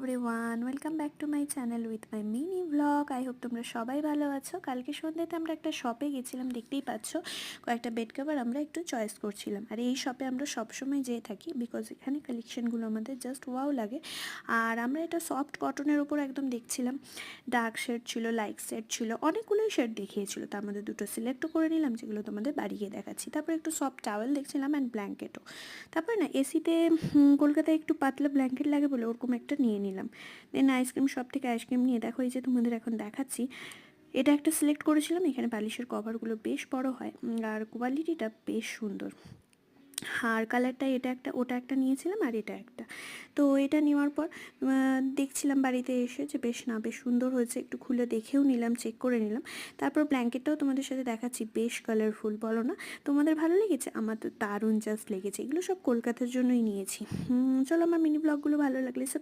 Everyone, welcome back to my channel with my mini blog. I hope তোমরা সবাই ভালো আছো। কালকে সন্ধ্যেতে আমরা একটা শপে গেছিলাম, দেখতেই পাচ্ছ কয়েকটা বেড কভার আমরা একটু চয়েস করছিলাম। আর এই শপে আমরা সবসময় যেয়ে থাকি বিকজ এখানে কালেকশানগুলো আমাদের জাস্ট ওয়াও লাগে। আর আমরা এটা সফট কটনের ওপর একদম দেখছিলাম। ডার্ক শেড ছিল, লাইট শেড ছিল, অনেকগুলোই শেড দেখিয়েছিল। তার মধ্যে দুটো সিলেক্টও করে নিলাম, যেগুলো তোমাদের বাড়ি গিয়ে দেখাচ্ছি। তারপর একটু সফট টাওয়েল দেখছিলাম অ্যান্ড ব্ল্যাঙ্কেটও। তারপরে না এসিতে কলকাতায় একটু পাতলা ব্ল্যাঙ্কেট লাগে বলে ওরকম একটা নিয়ে নিলাম। দেন আইসক্রিম শপ থেকে আইসক্রিম নিয়ে দেখো, এই যে তোমাদের এখন দেখাচ্ছি, এটা একটা সিলেক্ট করেছিলাম। এখানে বালিশের কভারগুলো বেশ বড় হয় আর কোয়ালিটিটা বেশ সুন্দর। আর কালারটা এটা একটা, ওটা একটা নিয়েছিলাম আর এটা একটা। তো এটা নেওয়ার পর দেখছিলাম বাড়িতে এসে যে বেশ সুন্দর হয়েছে, একটু খুলে দেখেও নিলাম, চেক করে নিলাম। তারপর ব্ল্যাঙ্কেটটাও তোমাদের সাথে দেখাচ্ছি, বেশ কালারফুল, বলো না? তোমাদের ভালো লেগেছে? আমার তো দারুণ জাস্ট লেগেছে। এগুলো সব কলকাতার জন্যই নিয়েছি। চলো, আমার মিনি ব্লগগুলো ভালো লাগলে